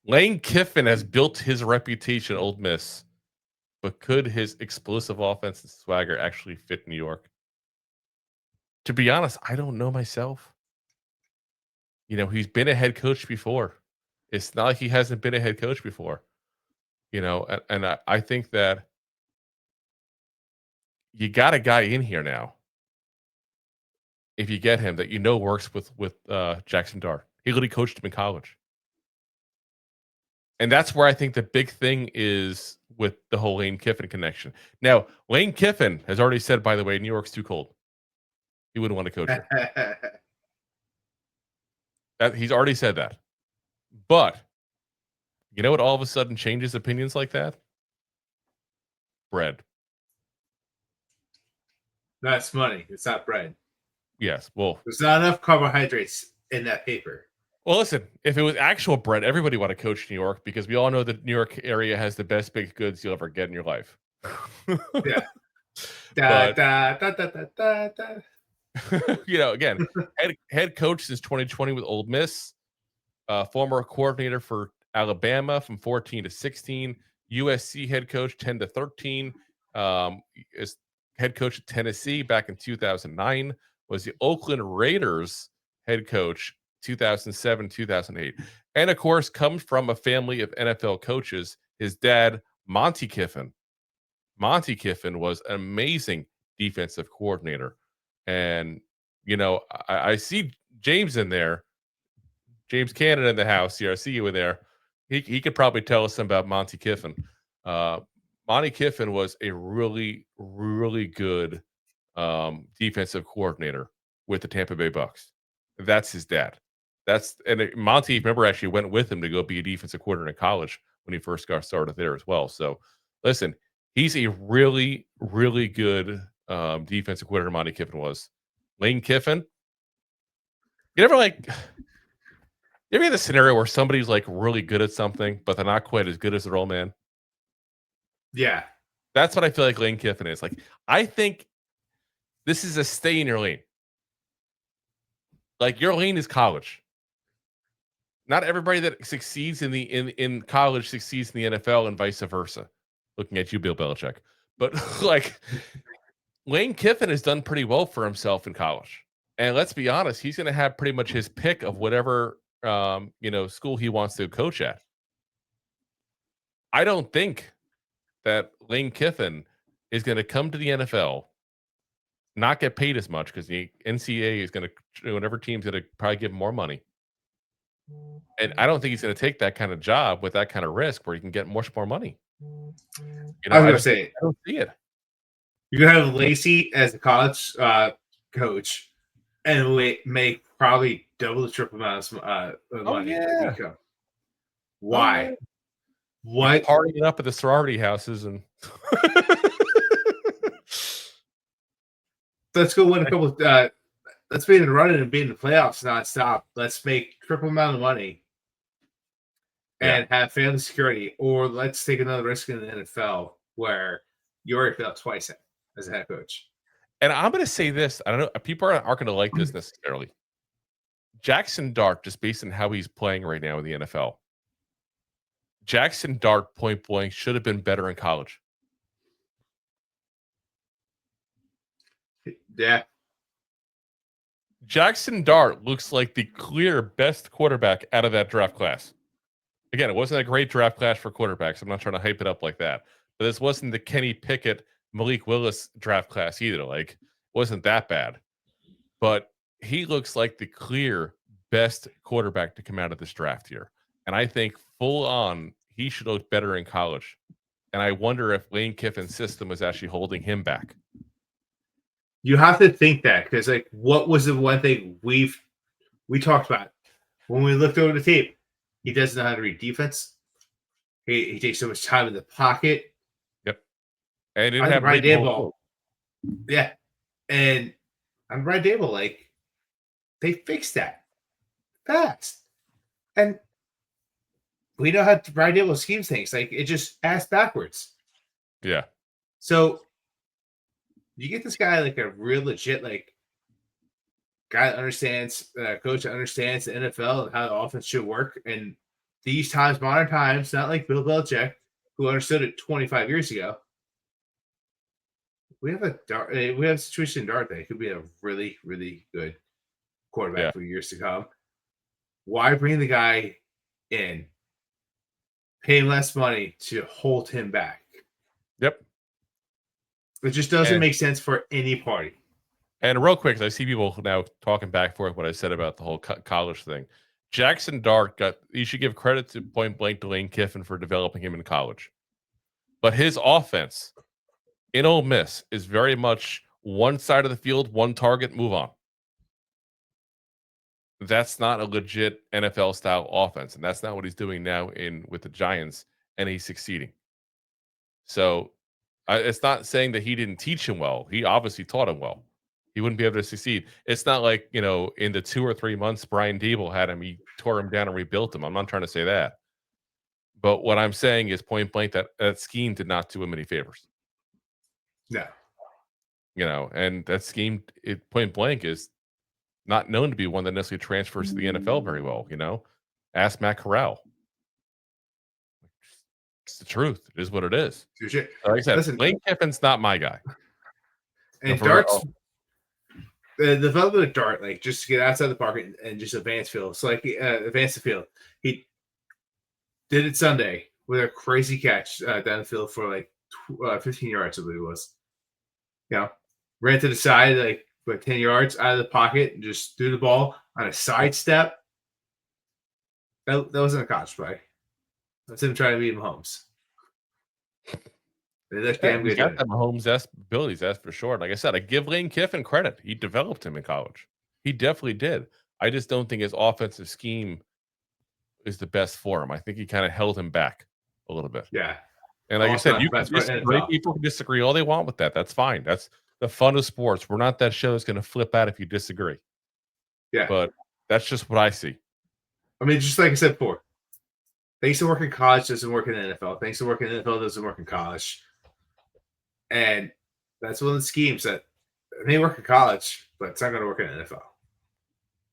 Lane Kiffin has built his reputation at Ole Miss, but could his explosive offense and swagger actually fit New York? To be honest, I don't know myself. He's been a head coach before. It's not like he hasn't been a head coach before. And I think that you got a guy in here now. If you get him, that works with Jackson Dart. He literally coached him in college. And that's where I think the big thing is with the whole Lane Kiffin connection. Now, Lane Kiffin has already said, by the way, New York's too cold. He wouldn't want to coach here. He's already said that. But you know what all of a sudden changes opinions like that? Bread. That's money. It's not bread. Yes. Well, there's not enough carbohydrates in that paper. Well, listen, if it was actual bread, everybody want to coach New York because we all know the New York area has the best baked goods you'll ever get in your life. Yeah. Again, head coach since 2020 with Ole Miss, former coordinator for Alabama from 14 to 16, USC head coach 10 to 13, is head coach at Tennessee back in 2009, was the Oakland Raiders head coach 2007, 2008. And of course, comes from a family of NFL coaches. His dad, Monty Kiffin. Monty Kiffin was an amazing defensive coordinator. And, I see James in there. James Cannon in the house here. I see you in there. He could probably tell us some about Monty Kiffin. Monty Kiffin was a really, really good defensive coordinator with the Tampa Bay Bucks. That's his dad. Monty, remember, actually went with him to go be a defensive coordinator in college when he first got started there as well. So, listen, he's a really, really good defensive coordinator. Monty Kiffin was. Lane Kiffin. You ever had a scenario where somebody's like really good at something, but they're not quite as good as their old man? Yeah. That's what I feel like Lane Kiffin is. Like, I think this is a stay in your lane. Like, your lane is college. Not everybody that succeeds in college succeeds in the NFL and vice versa. Looking at you, Bill Belichick. But Lane Kiffin has done pretty well for himself in college. And let's be honest, he's going to have pretty much his pick of whatever school he wants to coach at. I don't think that Lane Kiffin is going to come to the NFL, not get paid as much because the NCAA is going to, whatever team's going to probably give him more money. And I don't think he's going to take that kind of job with that kind of risk where he can get much more money. I was going to say, I don't see it. You can have Lacey as a college coach and make probably double the triple amount of money. Yeah. Why? What? Partying up at the sorority houses and let's go win a couple. Let's be in the running and be in the playoffs nonstop. Let's make triple amount of money and have family security, or let's take another risk in the NFL where you already failed twice as a head coach. And I'm going to say this. I don't know. People aren't going to like this necessarily. Jackson Dart, just based on how he's playing right now in the NFL, Jackson Dart, point blank, should have been better in college. Yeah. Jackson Dart looks like the clear best quarterback out of that draft class. Again, it wasn't a great draft class for quarterbacks. I'm not trying to hype it up like that. But this wasn't the Kenny Pickett, Malik Willis draft class either. Like, it wasn't that bad. But he looks like the clear best quarterback to come out of this draft here. And I think full on, he should look better in college. And I wonder if Lane Kiffin's system was actually holding him back. You have to think that, because what was the one thing we talked about when we looked over the tape? He doesn't know how to read defense. He takes so much time in the pocket. Yep. And didn't have Brian Daboll. Yeah. And on Brian Daboll, they fixed that fast. And we know how Brian Daboll schemes things. it just ass backwards. Yeah. So you get this guy a real legit guy that understands, coach that understands the NFL and how the offense should work, and these times, modern times, not like Bill Belichick, who understood it 25 years ago. We have a situation in Dart that could be a really, really good quarterback for years to come. Why bring the guy in, pay less money to hold him back? Yep. It just doesn't make sense for any party. And real quick, I see people now talking back and forth what I said about the whole college thing. Jackson Dart you should give credit to point blank to Lane Kiffin for developing him in college. But his offense in Ole Miss is very much one side of the field, one target, move on. That's not a legit NFL style offense, and that's not what he's doing now with the Giants, and he's succeeding. So it's not saying that he didn't teach him well. He obviously taught him well. He wouldn't be able to succeed. It's not like, in the 2 or 3 months Brian Dable had him, he tore him down and rebuilt him. I'm not trying to say that. But what I'm saying is point blank that scheme did not do him any favors. No. And that scheme, point blank, is not known to be one that necessarily transfers to the NFL very well. Ask Matt Corral. It's the truth. It is what it is. Like I said, Lane Kiffin's not my guy. And Dart's the development of Dart, like just to get outside the pocket and just advance field. So advance the field. He did it Sunday with a crazy catch down the field for 15 yards, I believe it was. Ran to the side like 10 yards out of the pocket and just threw the ball on a sidestep. That wasn't a college play. That's him trying to beat Mahomes. That's damn good. He got that Mahomes' abilities, that's for sure. Like I said, I give Lane Kiffin credit. He developed him in college. He definitely did. I just don't think his offensive scheme is the best for him. I think he kind of held him back a little bit. Yeah. And like I said, you can disagree. People can disagree all they want with that. That's fine. That's the fun of sports. We're not that show that's going to flip out if you disagree. Yeah. But that's just what I see. I mean, just like I said before, things that work in college doesn't work in the NFL. Things that work in the NFL doesn't work in college. And that's one of the schemes that may work in college, but it's not going to work in the NFL.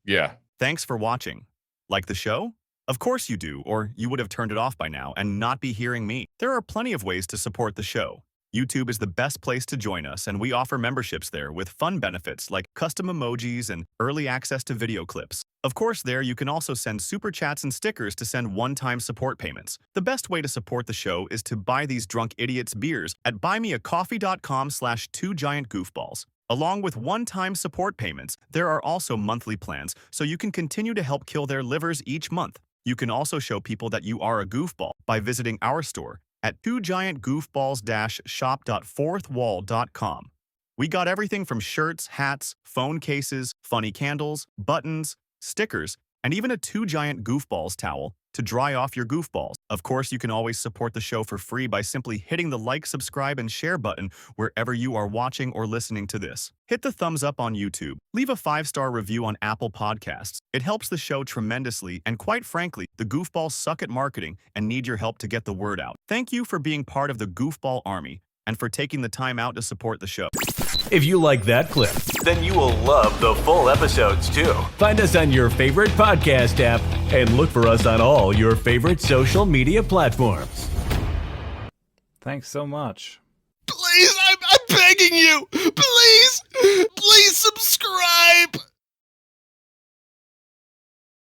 Yeah. Thanks for watching. Like the show? Of course you do, or you would have turned it off by now and not be hearing me. There are plenty of ways to support the show. YouTube is the best place to join us, and we offer memberships there with fun benefits like custom emojis and early access to video clips. Of course, there you can also send super chats and stickers to send one-time support payments. The best way to support the show is to buy these drunk idiots beers at buymeacoffee.com/2giantgoofballs. Along with one-time support payments, there are also monthly plans, so you can continue to help kill their livers each month. You can also show people that you are a goofball by visiting our store at 2giantgoofballs-shop.fourthwall.com. We got everything from shirts, hats, phone cases, funny candles, buttons, stickers, and even a 2 Giant Goofballs towel to dry off your goofballs. Of course, you can always support the show for free by simply hitting the like, subscribe, and share button wherever you are watching or listening to this. Hit the thumbs up on YouTube. Leave a 5-star review on Apple Podcasts. It helps the show tremendously, and quite frankly, the goofballs suck at marketing and need your help to get the word out. Thank you for being part of the Goofball Army and for taking the time out to support the show. If you like that clip, then you will love the full episodes too. Find us on your favorite podcast app and look for us on all your favorite social media platforms. Thanks so much. Please, I'm begging you. Please subscribe.